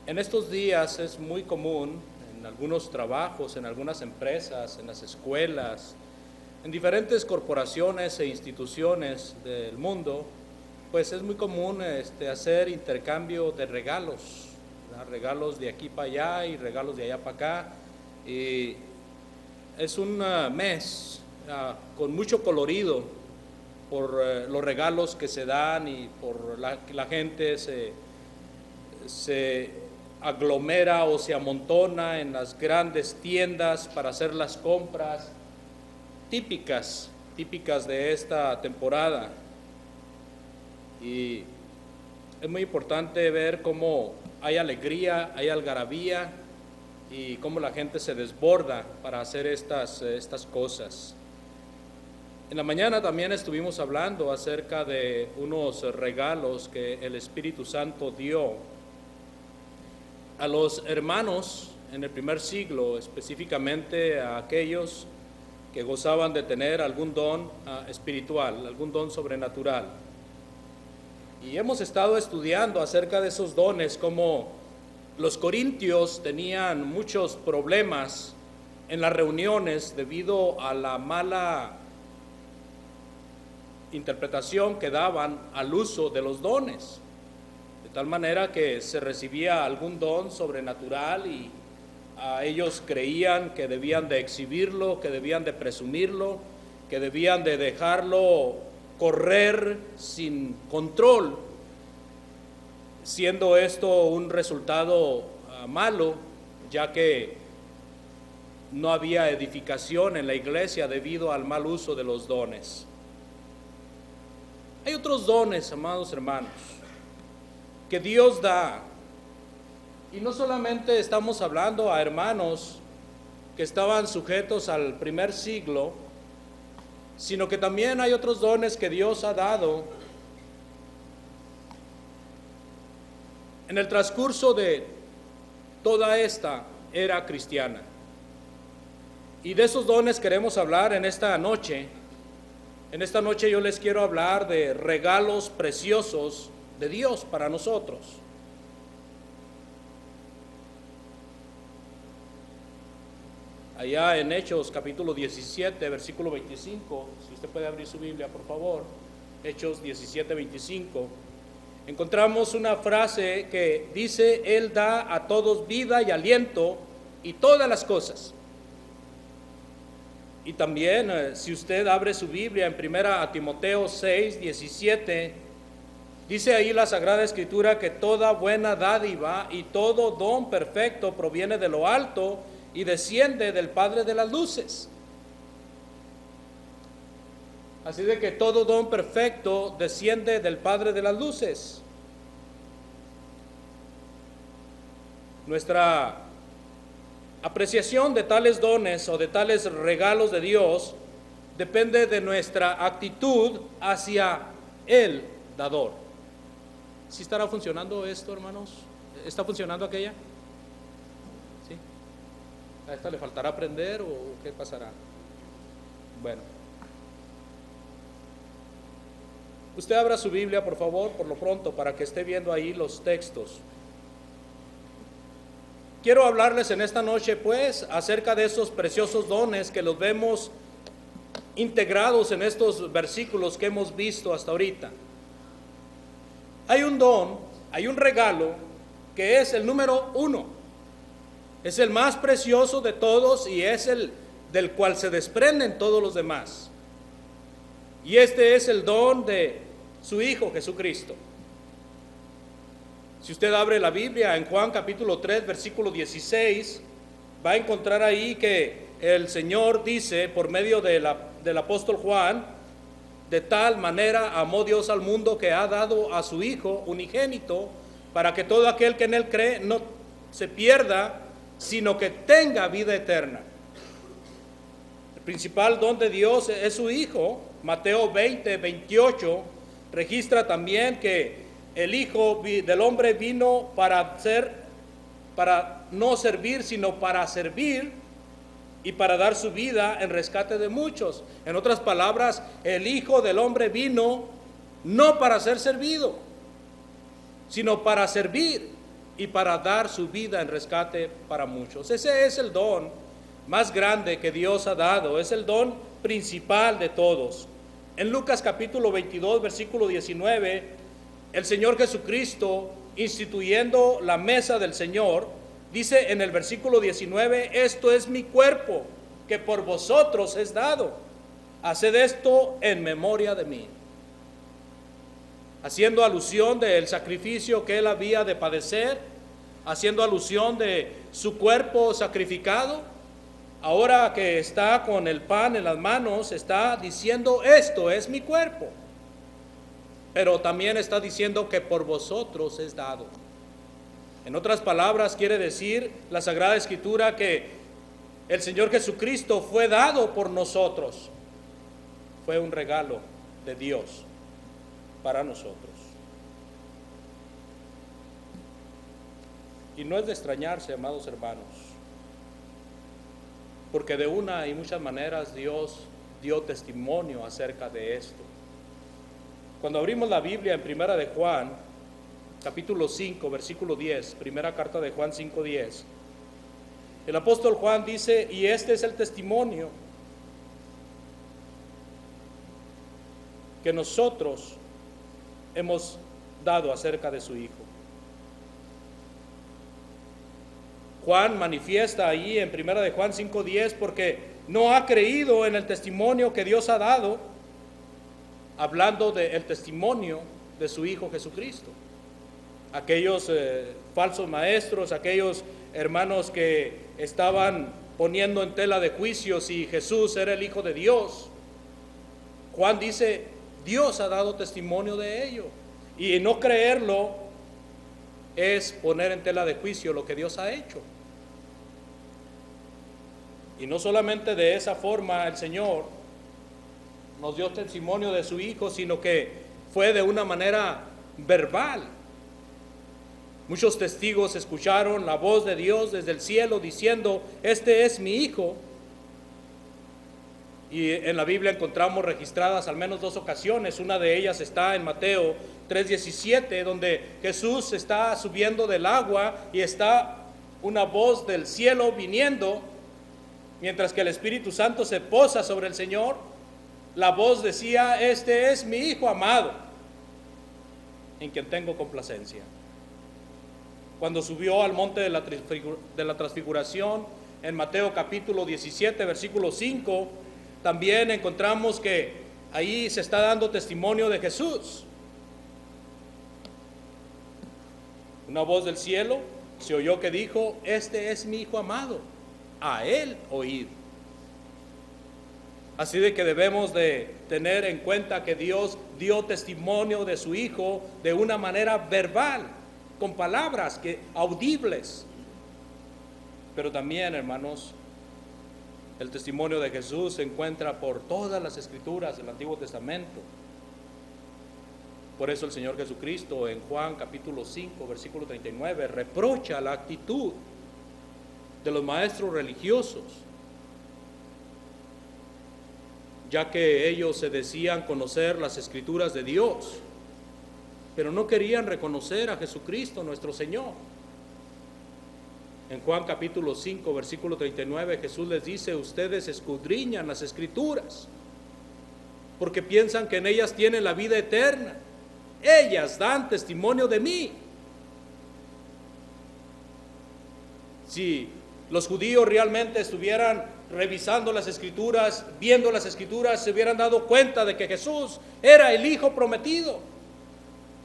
En estos días es muy común en algunos trabajos, en algunas empresas, en las escuelas, en diferentes corporaciones e instituciones del mundo, pues es muy común hacer intercambio de regalos, ¿verdad? Regalos de aquí para allá y regalos de allá para acá. Y es un mes con mucho colorido por los regalos que se dan y por la gente se aglomera o se amontona en las grandes tiendas para hacer las compras típicas de esta temporada. Y es muy importante ver cómo hay alegría, hay algarabía y cómo la gente se desborda para hacer estas cosas. En la mañana también estuvimos hablando acerca de unos regalos que el Espíritu Santo dio a los hermanos en el primer siglo, específicamente a aquellos que gozaban de tener algún don espiritual, algún don sobrenatural. Y hemos estado estudiando acerca de esos dones, como los corintios tenían muchos problemas en las reuniones debido a la mala interpretación que daban al uso de los dones, de tal manera que se recibía algún don sobrenatural y ellos creían que debían de exhibirlo, que debían de presumirlo, que debían de dejarlo correr sin control, siendo esto un resultado malo, ya que no había edificación en la iglesia debido al mal uso de los dones. Hay otros dones, amados hermanos, que Dios da. Y no solamente estamos hablando a hermanos que estaban sujetos al primer siglo, sino que también hay otros dones que Dios ha dado en el transcurso de toda esta era cristiana. Y de esos dones queremos hablar en esta noche. En esta noche yo les quiero hablar de regalos preciosos de Dios para nosotros. Allá en Hechos capítulo 17, versículo 25, si usted puede abrir su Biblia, por favor. Hechos 17, 25. Encontramos una frase que dice: Él da a todos vida y aliento y todas las cosas. Y también, si usted abre su Biblia en 1 Timoteo 6, 17, dice ahí la Sagrada Escritura que toda buena dádiva y todo don perfecto proviene de lo alto y desciende del Padre de las luces. Así de que todo don perfecto desciende del Padre de las luces. Nuestra apreciación de tales dones o de tales regalos de Dios depende de nuestra actitud hacia el dador. ¿Sí estará funcionando esto, hermanos? ¿Está funcionando aquella? ¿Sí? ¿A esta le faltará aprender o qué pasará? Bueno. Usted abra su Biblia, por favor, por lo pronto, para que esté viendo ahí los textos. Quiero hablarles en esta noche, pues, acerca de esos preciosos dones que los vemos integrados en estos versículos que hemos visto hasta ahorita. Hay un don, hay un regalo que es el número 1. Es el más precioso de todos y es el del cual se desprenden todos los demás. Y este es el don de su Hijo Jesucristo. Si usted abre la Biblia en Juan capítulo 3, versículo 16, va a encontrar ahí que el Señor dice por medio del apóstol Juan: de tal manera amó Dios al mundo que ha dado a su Hijo unigénito, para que todo aquel que en él cree no se pierda, sino que tenga vida eterna. El principal don de Dios es su Hijo. Mateo 20, 28 registra también que el Hijo del Hombre vino para no servir, sino para servir y para dar su vida en rescate de muchos. En otras palabras, el Hijo del Hombre vino no para ser servido, sino para servir y para dar su vida en rescate para muchos. Ese es el don más grande que Dios ha dado, es el don principal de todos. En Lucas capítulo 22, versículo 19, el Señor Jesucristo, instituyendo la mesa del Señor, dice en el versículo 19, esto es mi cuerpo, que por vosotros es dado. Haced esto en memoria de mí. Haciendo alusión del sacrificio que él había de padecer, haciendo alusión de su cuerpo sacrificado. Ahora que está con el pan en las manos, está diciendo, esto es mi cuerpo. Pero también está diciendo que por vosotros es dado. En otras palabras, quiere decir la Sagrada Escritura que el Señor Jesucristo fue dado por nosotros. Fue un regalo de Dios para nosotros. Y no es de extrañarse, amados hermanos, porque de una y muchas maneras Dios dio testimonio acerca de esto. Cuando abrimos la Biblia en Primera de Juan, capítulo 5, versículo 10, primera carta de Juan 5:10, el apóstol Juan dice, y este es el testimonio que nosotros hemos dado acerca de su Hijo. Juan manifiesta ahí en Primera de Juan 5:10 porque no ha creído en el testimonio que Dios ha dado, hablando del testimonio de su Hijo Jesucristo. Aquellos falsos maestros, aquellos hermanos que estaban poniendo en tela de juicio si Jesús era el Hijo de Dios, Juan dice, Dios ha dado testimonio de ello. Y no creerlo es poner en tela de juicio lo que Dios ha hecho. Y no solamente de esa forma el Señor nos dio testimonio de su Hijo, sino que fue de una manera verbal. Muchos testigos escucharon la voz de Dios desde el cielo diciendo, este es mi Hijo. Y en la Biblia encontramos registradas al menos 2 ocasiones. Una de ellas está en Mateo 3:17, donde Jesús está subiendo del agua y está una voz del cielo viniendo, mientras que el Espíritu Santo se posa sobre el Señor. La voz decía, este es mi Hijo amado, en quien tengo complacencia. Cuando subió al monte de la transfiguración, en Mateo capítulo 17, versículo 5, también encontramos que ahí se está dando testimonio de Jesús. Una voz del cielo se oyó que dijo, este es mi Hijo amado, a él oíd. Así de que debemos de tener en cuenta que Dios dio testimonio de su Hijo de una manera verbal, con palabras audibles. Pero también, hermanos, el testimonio de Jesús se encuentra por todas las Escrituras del Antiguo Testamento. Por eso el Señor Jesucristo en Juan capítulo 5, versículo 39, reprocha la actitud de los maestros religiosos, ya que ellos se decían conocer las Escrituras de Dios, pero no querían reconocer a Jesucristo nuestro Señor. En Juan capítulo 5, versículo 39, Jesús les dice, ustedes escudriñan las Escrituras, porque piensan que en ellas tienen la vida eterna. Ellas dan testimonio de mí. Si los judíos realmente estuvieran revisando las Escrituras, viendo las Escrituras, se hubieran dado cuenta de que Jesús era el Hijo prometido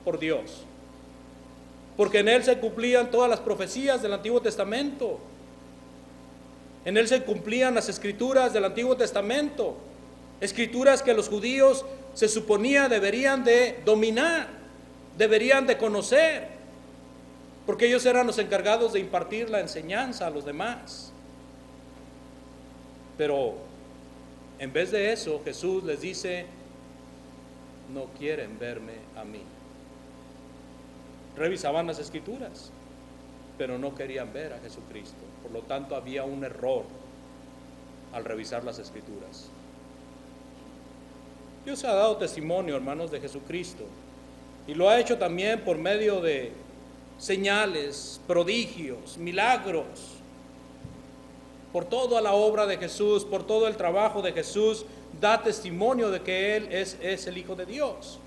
por Dios, porque en él se cumplían todas las profecías del Antiguo Testamento. En él se cumplían las Escrituras del Antiguo Testamento, Escrituras que los judíos se suponía deberían de dominar, deberían de conocer, porque ellos eran los encargados de impartir la enseñanza a los demás. Pero en vez de eso, Jesús les dice, no quieren verme a mí. Revisaban las Escrituras, pero no querían ver a Jesucristo. Por lo tanto, había un error al revisar las Escrituras. Dios ha dado testimonio, hermanos, de Jesucristo, y lo ha hecho también por medio de señales, prodigios, milagros, por toda la obra de Jesús, por todo el trabajo de Jesús, da testimonio de que Él es el Hijo de Dios.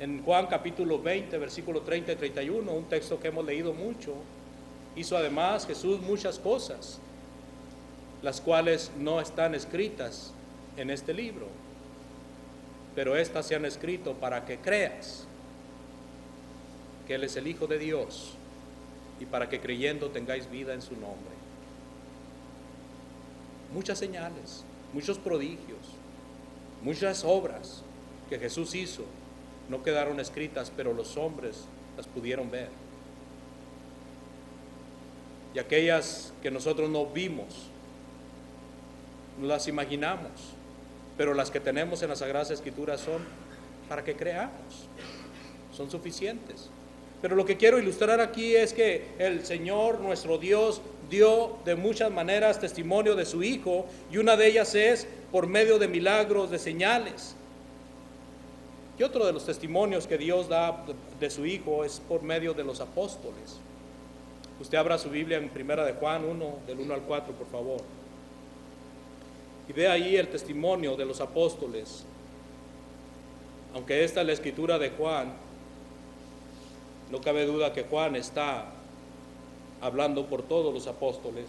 En Juan capítulo 20, versículo 30 y 31, un texto que hemos leído mucho, hizo además Jesús muchas cosas, las cuales no están escritas en este libro, pero estas se han escrito para que creas que Él es el Hijo de Dios y para que creyendo tengáis vida en su nombre. Muchas señales, muchos prodigios, muchas obras que Jesús hizo no quedaron escritas, pero los hombres las pudieron ver. Y aquellas que nosotros no vimos, no las imaginamos, pero las que tenemos en las Sagradas Escrituras son para que creamos, son suficientes. Pero lo que quiero ilustrar aquí es que el Señor, nuestro Dios, dio de muchas maneras testimonio de su Hijo, y una de ellas es por medio de milagros, de señales. Y otro de los testimonios que Dios da de su Hijo es por medio de los apóstoles. Usted abra su Biblia en Primera de Juan 1, del 1 al 4, por favor. Y ve ahí el testimonio de los apóstoles. Aunque esta es la escritura de Juan, no cabe duda que Juan está hablando por todos los apóstoles.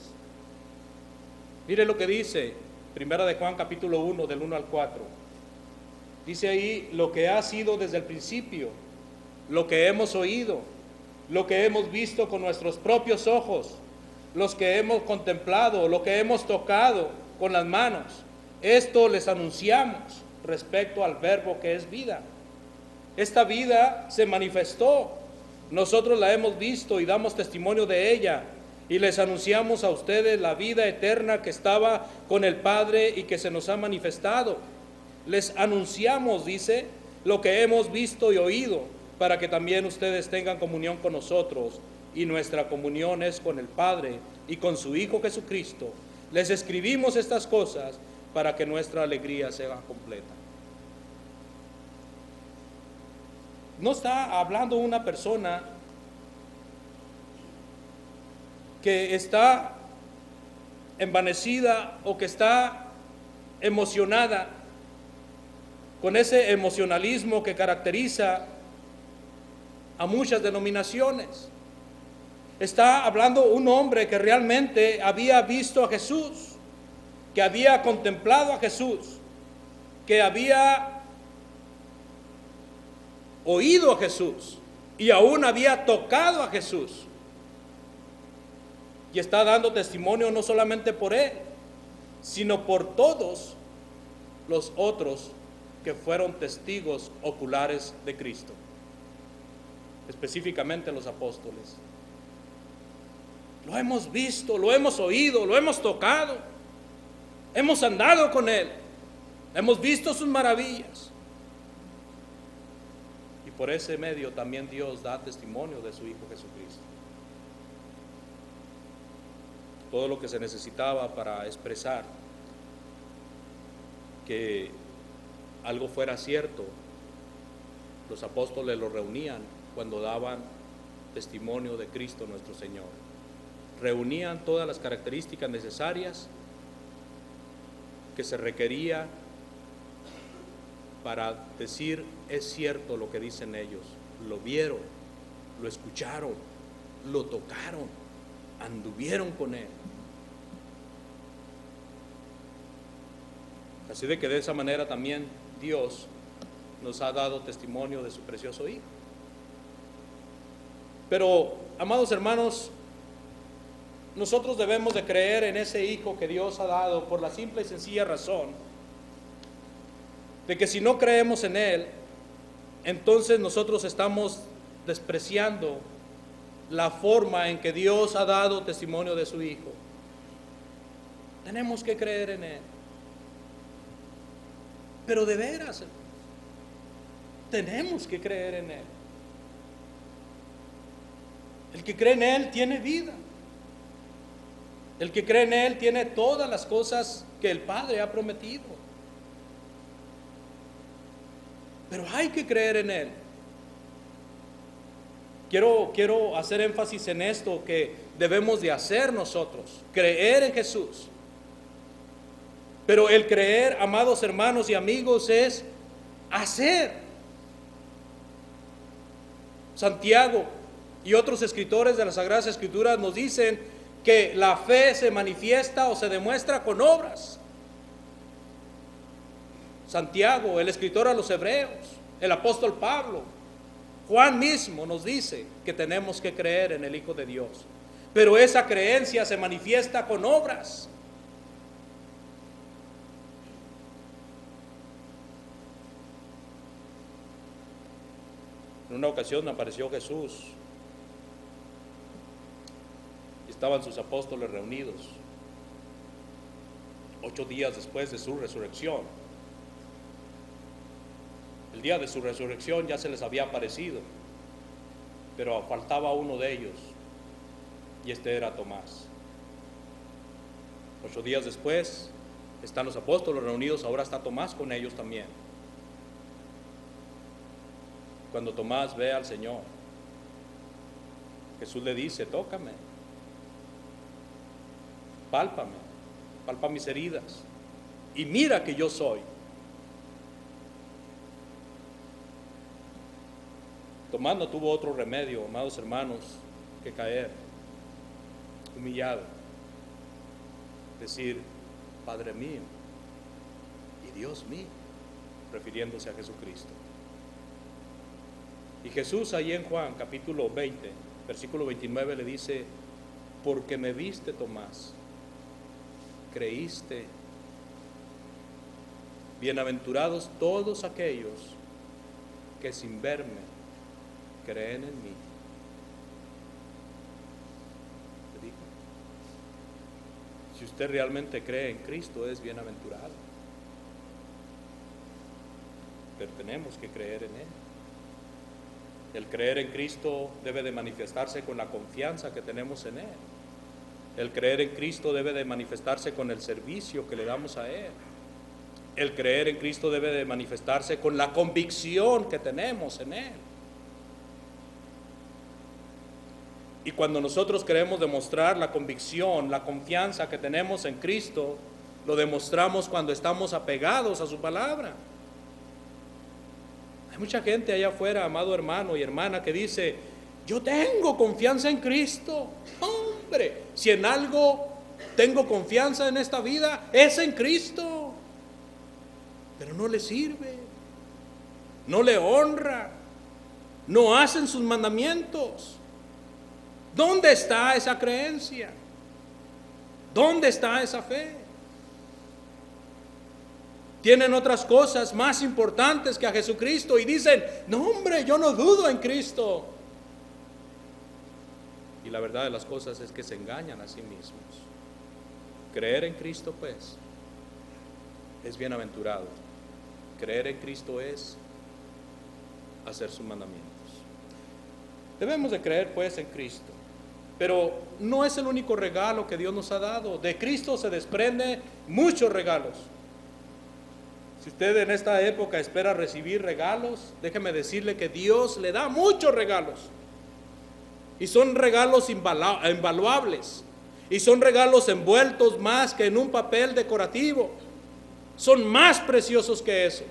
Mire lo que dice Primera de Juan capítulo 1, del 1 al 4. Dice ahí lo que ha sido desde el principio, lo que hemos oído, lo que hemos visto con nuestros propios ojos, los que hemos contemplado, lo que hemos tocado con las manos. Esto les anunciamos respecto al verbo que es vida. Esta vida se manifestó, nosotros la hemos visto y damos testimonio de ella, y les anunciamos a ustedes la vida eterna que estaba con el Padre y que se nos ha manifestado. Les anunciamos, dice, lo que hemos visto y oído, para que también ustedes tengan comunión con nosotros, y nuestra comunión es con el Padre y con su Hijo Jesucristo. Les escribimos estas cosas para que nuestra alegría sea completa. No está hablando una persona que está envanecida o que está emocionada con ese emocionalismo que caracteriza a muchas denominaciones. Está hablando un hombre que realmente había visto a Jesús, que había contemplado a Jesús, que había oído a Jesús y aún había tocado a Jesús. Y está dando testimonio no solamente por él, sino por todos los otros que fueron testigos oculares de Cristo, específicamente los apóstoles. Lo hemos visto, lo hemos oído, lo hemos tocado, hemos andado con Él, hemos visto sus maravillas. Y por ese medio también Dios da testimonio de su Hijo Jesucristo. Todo lo que se necesitaba para expresar que algo fuera cierto, los apóstoles lo reunían cuando daban testimonio de Cristo nuestro Señor. Reunían todas las características necesarias que se requería para decir es cierto lo que dicen ellos. Lo vieron, lo escucharon, lo tocaron, anduvieron con Él. Así de que de esa manera también Dios nos ha dado testimonio de su precioso Hijo. Pero, amados hermanos, nosotros debemos de creer en ese Hijo que Dios ha dado por la simple y sencilla razón de que si no creemos en Él, entonces nosotros estamos despreciando la forma en que Dios ha dado testimonio de su Hijo. Tenemos que creer en Él. Pero de veras, tenemos que creer en Él. El que cree en Él tiene vida. El que cree en Él tiene todas las cosas que el Padre ha prometido. Pero hay que creer en Él. quiero hacer énfasis en esto que debemos de hacer nosotros, creer en Jesús. Pero el creer, amados hermanos y amigos, es hacer. Santiago y otros escritores de las Sagradas Escrituras nos dicen que la fe se manifiesta o se demuestra con obras. Santiago, el escritor a los Hebreos, el apóstol Pablo, Juan mismo nos dice que tenemos que creer en el Hijo de Dios. Pero esa creencia se manifiesta con obras. En una ocasión apareció Jesús. Estaban sus apóstoles reunidos 8 días después de su resurrección. El día de su resurrección ya se les había aparecido, pero faltaba uno de ellos, y este era Tomás. 8 días después están los apóstoles reunidos, ahora está Tomás con ellos también. Cuando Tomás ve al Señor, Jesús le dice: tócame, pálpame, palpa mis heridas y mira que yo soy. Tomás no tuvo otro remedio, amados hermanos, que caer humillado, decir: Padre mío y Dios mío, refiriéndose a Jesucristo. Y Jesús ahí en Juan capítulo 20, versículo 29 le dice: porque me viste, Tomás, creíste. Bienaventurados todos aquellos que sin verme creen en mí. ¿Te digo? Si usted realmente cree en Cristo, es bienaventurado. Pero tenemos que creer en Él. El creer en Cristo debe de manifestarse con la confianza que tenemos en Él. El creer en Cristo debe de manifestarse con el servicio que le damos a Él. El creer en Cristo debe de manifestarse con la convicción que tenemos en Él. Y cuando nosotros queremos demostrar la convicción, la confianza que tenemos en Cristo, lo demostramos cuando estamos apegados a su palabra. Hay mucha gente allá afuera, amado hermano y hermana, que dice: yo tengo confianza en Cristo. Hombre, si en algo tengo confianza en esta vida, es en Cristo. Pero no le sirve, no le honra, no hacen sus mandamientos. ¿Dónde está esa creencia? ¿Dónde está esa fe? Tienen otras cosas más importantes que a Jesucristo y dicen: no, hombre, yo no dudo en Cristo. Y la verdad de las cosas es que se engañan a sí mismos. Creer en Cristo, pues, es bienaventurado. Creer en Cristo es hacer sus mandamientos. Debemos de creer, pues, en Cristo. Pero no es el único regalo que Dios nos ha dado. De Cristo se desprenden muchos regalos. Si usted en esta época espera recibir regalos, déjeme decirle que Dios le da muchos regalos. Y son regalos invaluables. Y son regalos envueltos más que en un papel decorativo. Son más preciosos que eso.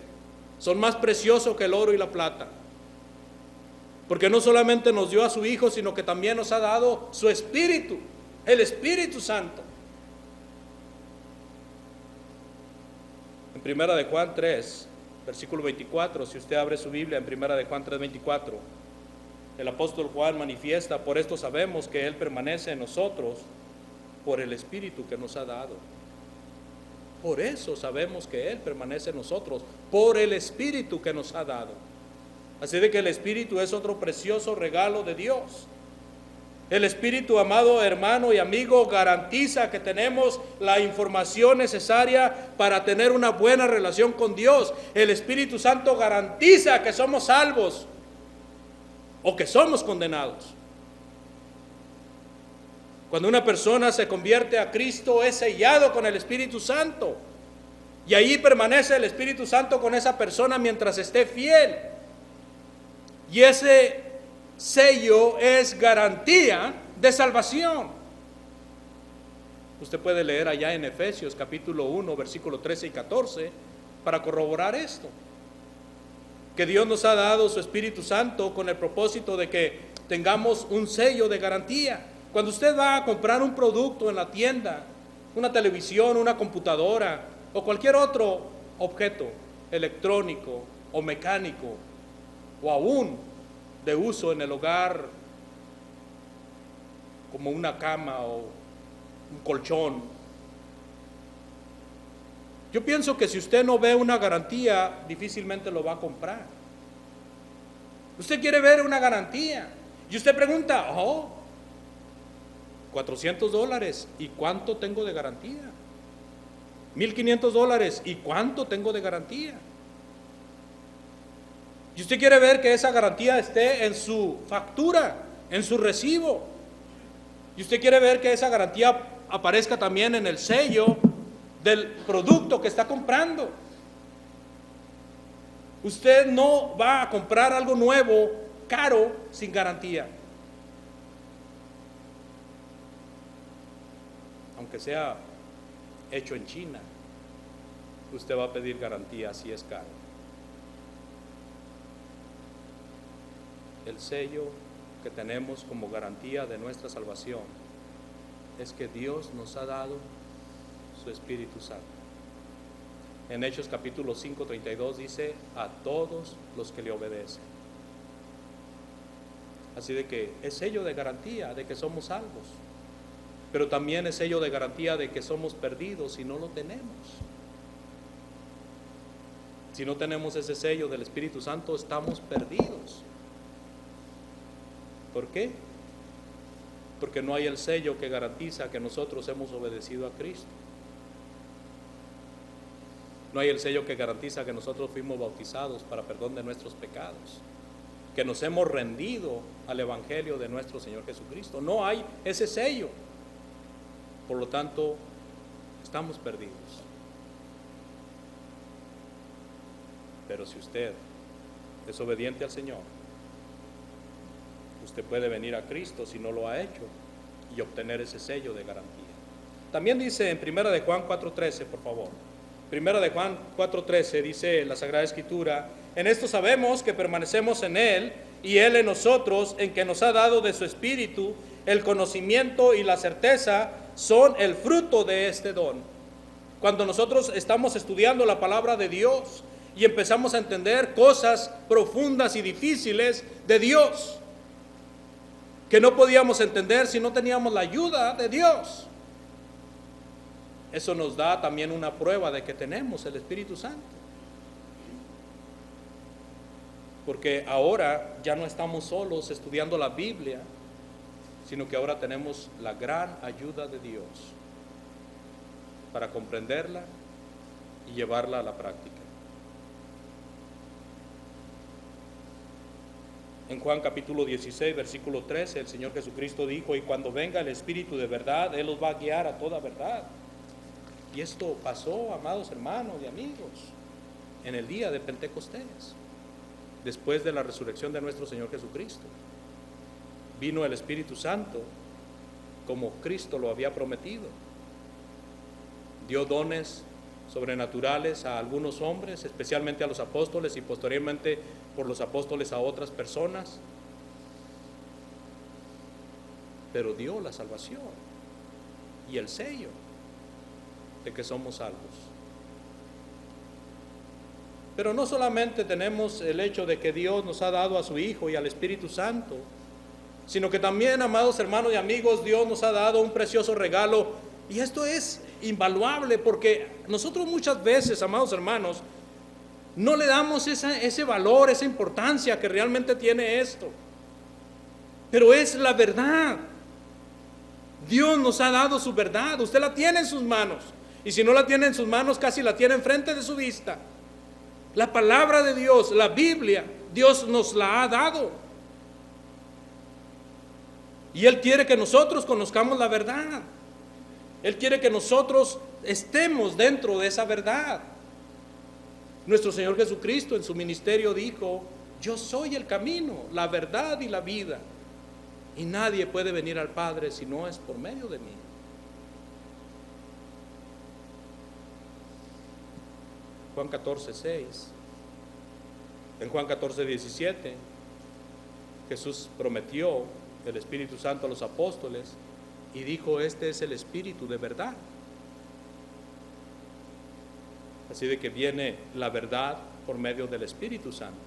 Son más preciosos que el oro y la plata. Porque no solamente nos dio a su Hijo, sino que también nos ha dado su Espíritu, el Espíritu Santo. En Primera de Juan 3, versículo 24, si usted abre su Biblia en Primera de Juan 3, 24, el apóstol Juan manifiesta: por esto sabemos que Él permanece en nosotros por el Espíritu que nos ha dado. Por eso sabemos que Él permanece en nosotros por el Espíritu que nos ha dado. Así de que el Espíritu es otro precioso regalo de Dios. El Espíritu, amado hermano y amigo, garantiza que tenemos la información necesaria para tener una buena relación con Dios. El Espíritu Santo garantiza que somos salvos o que somos condenados. Cuando una persona se convierte a Cristo, es sellado con el Espíritu Santo. Y ahí permanece el Espíritu Santo con esa persona mientras esté fiel. Y ese sello es garantía de salvación. Usted puede leer allá en Efesios capítulo 1, versículo 13 y 14 para corroborar esto. Que Dios nos ha dado su Espíritu Santo con el propósito de que tengamos un sello de garantía. Cuando usted va a comprar un producto en la tienda, una televisión, una computadora o cualquier otro objeto electrónico o mecánico o aún de uso en el hogar, como una cama o un colchón, yo pienso que si usted no ve una garantía, difícilmente lo va a comprar. Usted quiere ver una garantía y usted pregunta, $400, ¿y cuánto tengo de garantía? $1,500, ¿y cuánto tengo de garantía? Y usted quiere ver que esa garantía esté en su factura, en su recibo. Y usted quiere ver que esa garantía aparezca también en el sello del producto que está comprando. Usted no va a comprar algo nuevo, caro, sin garantía. Aunque sea hecho en China, usted va a pedir garantía si es caro. El sello que tenemos como garantía de nuestra salvación es que Dios nos ha dado su Espíritu Santo. En Hechos capítulo 5, 32 dice, a todos los que le obedecen. Así de que es sello de garantía de que somos salvos, pero también es sello de garantía de que somos perdidos si no lo tenemos. Si no tenemos ese sello del Espíritu Santo, estamos perdidos. ¿Por qué? Porque no hay el sello que garantiza que nosotros hemos obedecido a Cristo. No hay el sello que garantiza que nosotros fuimos bautizados para perdón de nuestros pecados, que nos hemos rendido al Evangelio de nuestro Señor Jesucristo. No hay ese sello. Por lo tanto, estamos perdidos. Pero si usted es obediente al Señor, usted puede venir a Cristo si no lo ha hecho y obtener ese sello de garantía. También dice en 1 de Juan 4:13, por favor. 1 de Juan 4:13 dice la Sagrada Escritura, en esto sabemos que permanecemos en Él y Él en nosotros, en que nos ha dado de su Espíritu. El conocimiento y la certeza son el fruto de este don. Cuando nosotros estamos estudiando la palabra de Dios y empezamos a entender cosas profundas y difíciles de Dios, que no podíamos entender si no teníamos la ayuda de Dios, eso nos da también una prueba de que tenemos el Espíritu Santo. Porque ahora ya no estamos solos estudiando la Biblia, sino que ahora tenemos la gran ayuda de Dios para comprenderla y llevarla a la práctica. En Juan capítulo 16, versículo 13, el Señor Jesucristo dijo, y cuando venga el Espíritu de verdad, Él los va a guiar a toda verdad. Y esto pasó, amados hermanos y amigos, en el día de Pentecostés, después de la resurrección de nuestro Señor Jesucristo. Vino el Espíritu Santo como Cristo lo había prometido. Dio dones sobrenaturales a algunos hombres, especialmente a los apóstoles y posteriormente por los apóstoles a otras personas. Pero dio la salvación y el sello de que somos salvos. Pero no solamente tenemos el hecho de que Dios nos ha dado a su Hijo y al Espíritu Santo, sino que también, amados hermanos y amigos, Dios nos ha dado un precioso regalo, y esto es invaluable porque nosotros muchas veces, amados hermanos, no le damos ese valor, esa importancia que realmente tiene esto, pero es la verdad. Dios nos ha dado su verdad, usted la tiene en sus manos, y si no la tiene en sus manos, casi la tiene enfrente de su vista. La palabra de Dios, la Biblia, Dios nos la ha dado. Y Él quiere que nosotros conozcamos la verdad. Él quiere que nosotros estemos dentro de esa verdad. Nuestro Señor Jesucristo en su ministerio dijo Yo soy el camino, la verdad y la vida. Y nadie puede venir al Padre si no es por medio de mí. Juan 14:6. En Juan 14:17, Jesús prometió el Espíritu Santo a los apóstoles y dijo: este es el Espíritu de verdad. Así de que viene la verdad por medio del Espíritu Santo.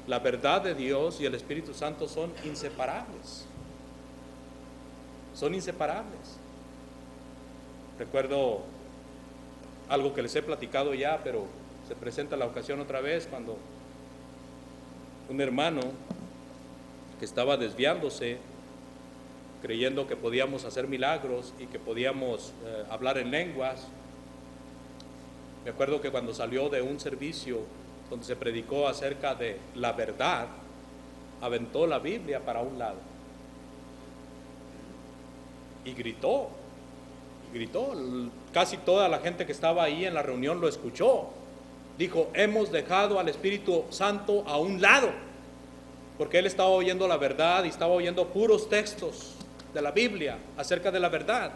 La verdad de Dios y el Espíritu Santo son inseparables. Son inseparables. Recuerdo algo que les he platicado ya, pero se presenta la ocasión otra vez, cuando un hermano que estaba desviándose, creyendo que podíamos hacer milagros y que podíamos hablar en lenguas. Me acuerdo que cuando salió de un servicio donde se predicó acerca de la verdad, aventó la Biblia para un lado y gritó. Casi toda la gente que estaba ahí en la reunión lo escuchó. Dijo: hemos dejado al Espíritu Santo a un lado, porque él estaba oyendo la verdad y estaba oyendo puros textos de la Biblia acerca de la verdad.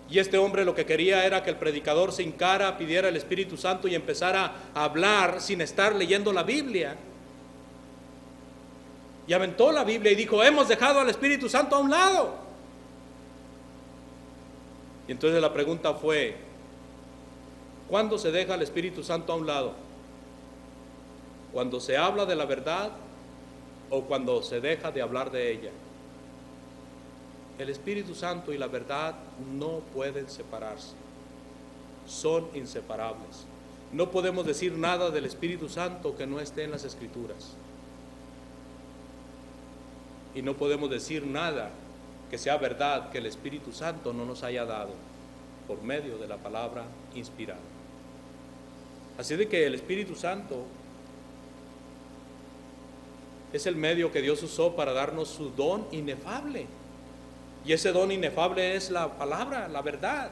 Y este hombre lo que quería era que el predicador se hincara, pidiera el Espíritu Santo y empezara a hablar sin estar leyendo la Biblia. Y aventó la Biblia y dijo: hemos dejado al Espíritu Santo a un lado. Y entonces la pregunta fue: ¿cuándo se deja al Espíritu Santo a un lado? ¿Cuando se habla de la verdad o cuando se deja de hablar de ella? El Espíritu Santo y la verdad no pueden separarse, son inseparables. No podemos decir nada del Espíritu Santo que no esté en las Escrituras. Y no podemos decir nada que sea verdad que el Espíritu Santo no nos haya dado por medio de la palabra inspirada. Así de que el Espíritu Santo es el medio que Dios usó para darnos su don inefable. Y ese don inefable es la palabra, la verdad.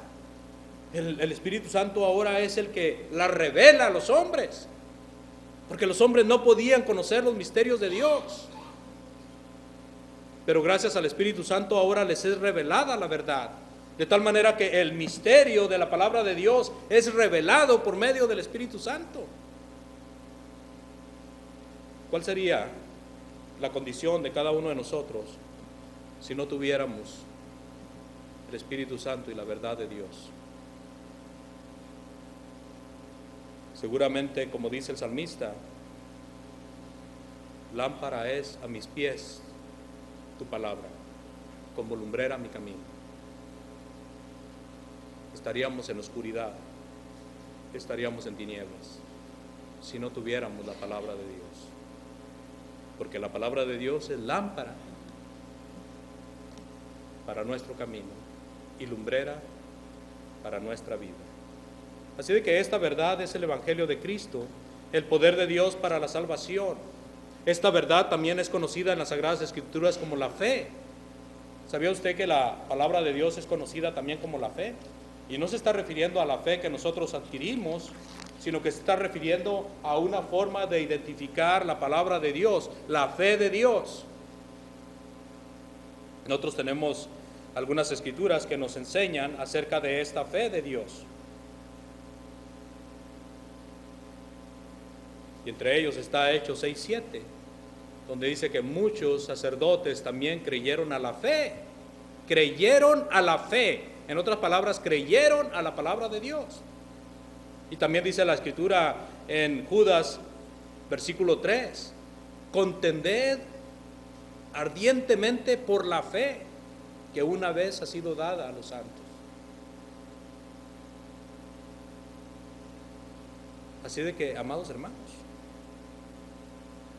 El Espíritu Santo ahora es el que la revela a los hombres, porque los hombres no podían conocer los misterios de Dios. Pero gracias al Espíritu Santo ahora les es revelada la verdad, de tal manera que el misterio de la palabra de Dios es revelado por medio del Espíritu Santo. ¿Cuál sería la condición de cada uno de nosotros si no tuviéramos el Espíritu Santo y la verdad de Dios? Seguramente, como dice el salmista: lámpara es a mis pies tu palabra, como lumbrera mi camino. Estaríamos en oscuridad, estaríamos en tinieblas, si no tuviéramos la palabra de Dios. Porque la palabra de Dios es lámpara para nuestro camino y lumbrera para nuestra vida. Así de que esta verdad es el Evangelio de Cristo, el poder de Dios para la salvación. Esta verdad también es conocida en las Sagradas Escrituras como la fe. ¿Sabía usted que la palabra de Dios es conocida también como la fe? Y no se está refiriendo a la fe que nosotros adquirimos, sino que se está refiriendo a una forma de identificar la palabra de Dios, la fe de Dios. Nosotros tenemos algunas escrituras que nos enseñan acerca de esta fe de Dios. Y entre ellos está Hechos 6:7, donde dice que muchos sacerdotes también creyeron a la fe. Creyeron a la fe. En otras palabras, creyeron a la palabra de Dios. Y también dice la escritura en Judas, versículo 3, contended ardientemente por la fe que una vez ha sido dada a los santos. Así de que, amados hermanos,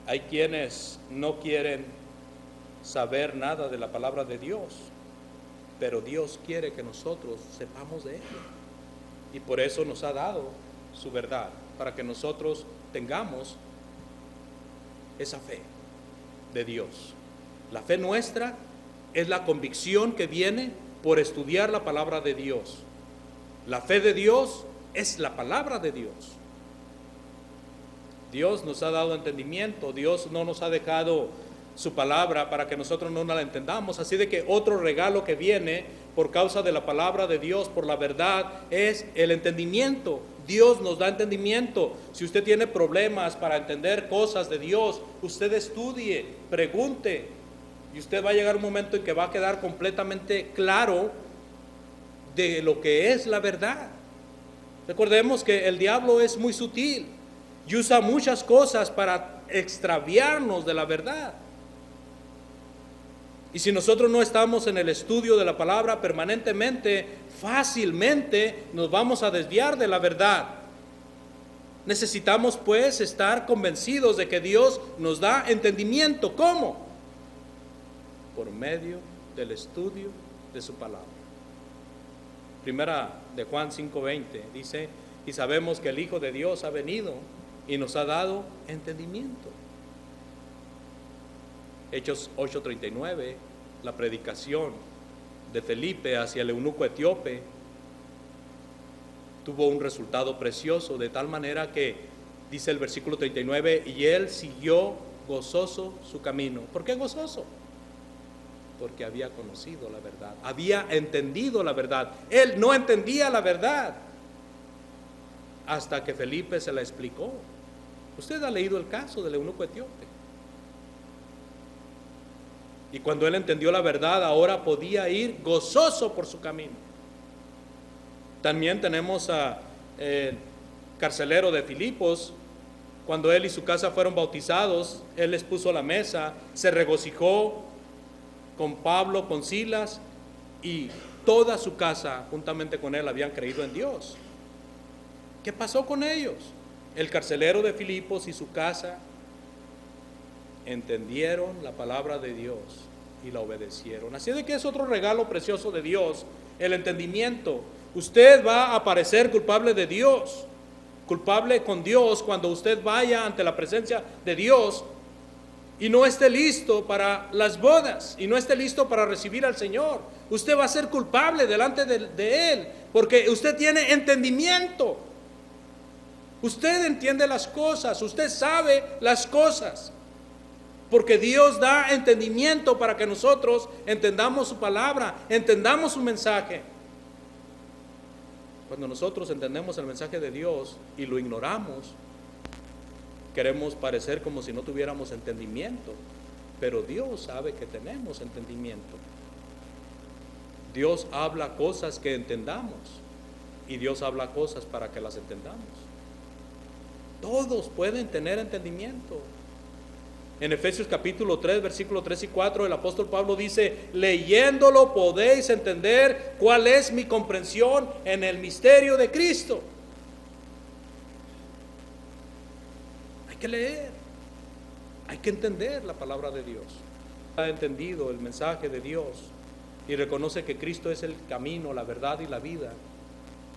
hay quienes no quieren saber nada de la palabra de Dios, pero Dios quiere que nosotros sepamos de ella. Y por eso nos ha dado su verdad, para que nosotros tengamos esa fe de Dios. La fe nuestra es la convicción que viene por estudiar la palabra de Dios. La fe de Dios es la palabra de Dios. Dios nos ha dado entendimiento, Dios no nos ha dejado su palabra para que nosotros no la entendamos. Así de que otro regalo que viene por causa de la palabra de Dios, por la verdad, es el entendimiento. Dios nos da entendimiento. Si usted tiene problemas para entender cosas de Dios, usted estudie, pregunte, y usted va a llegar un momento en que va a quedar completamente claro de lo que es la verdad. Recordemos que el diablo es muy sutil y usa muchas cosas para extraviarnos de la verdad. Y si nosotros no estamos en el estudio de la palabra permanentemente, fácilmente nos vamos a desviar de la verdad. Necesitamos pues estar convencidos de que Dios nos da entendimiento. ¿Cómo? Por medio del estudio de su palabra. Primera de Juan 5:20 dice: y sabemos que el Hijo de Dios ha venido y nos ha dado entendimiento. Hechos 8:39, la predicación de Felipe hacia el eunuco etíope tuvo un resultado precioso, de tal manera que dice el versículo 39, y él siguió gozoso su camino. ¿Por qué gozoso? Porque había conocido la verdad, había entendido la verdad. Él no entendía la verdad hasta que Felipe se la explicó. Usted ha leído el caso del eunuco etíope. Y cuando él entendió la verdad, ahora podía ir gozoso por su camino. También tenemos a carcelero de Filipos. Cuando él y su casa fueron bautizados, él les puso la mesa, se regocijó con Pablo, con Silas, y toda su casa juntamente con él habían creído en Dios. ¿Qué pasó con ellos? El carcelero de Filipos y su casa entendieron la palabra de Dios y la obedecieron. Así de que es otro regalo precioso de Dios, el entendimiento. Usted va a parecer culpable de Dios, culpable con Dios, cuando usted vaya ante la presencia de Dios y no esté listo para las bodas y no esté listo para recibir al Señor. Usted va a ser culpable delante de Él, porque usted tiene entendimiento. Usted entiende las cosas, usted sabe las cosas, porque Dios da entendimiento para que nosotros entendamos su palabra, entendamos su mensaje. Cuando nosotros entendemos el mensaje de Dios y lo ignoramos, queremos parecer como si no tuviéramos entendimiento, pero Dios sabe que tenemos entendimiento. Dios habla cosas que entendamos y Dios habla cosas para que las entendamos. Todos pueden tener entendimiento. En Efesios capítulo 3, versículos 3 y 4, el apóstol Pablo dice: leyéndolo podéis entender cuál es mi comprensión en el misterio de Cristo. Hay que leer, hay que entender la palabra de Dios. Ha entendido el mensaje de Dios y reconoce que Cristo es el camino, la verdad y la vida.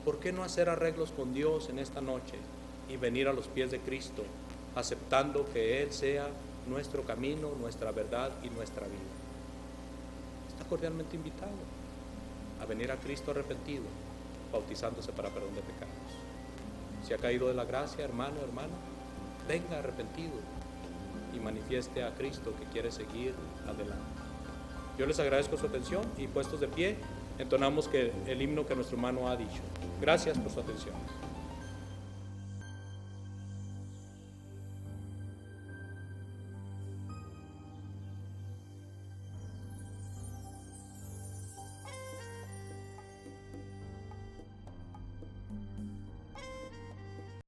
¿Por qué no hacer arreglos con Dios en esta noche y venir a los pies de Cristo, aceptando que Él sea nuestro camino, nuestra verdad y nuestra vida? Está cordialmente invitado a venir a Cristo arrepentido, bautizándose para perdón de pecados. Si ha caído de la gracia, hermano, hermana, venga arrepentido y manifieste a Cristo que quiere seguir adelante. Yo les agradezco su atención y puestos de pie, entonamos el himno que nuestro hermano ha dicho. Gracias por su atención.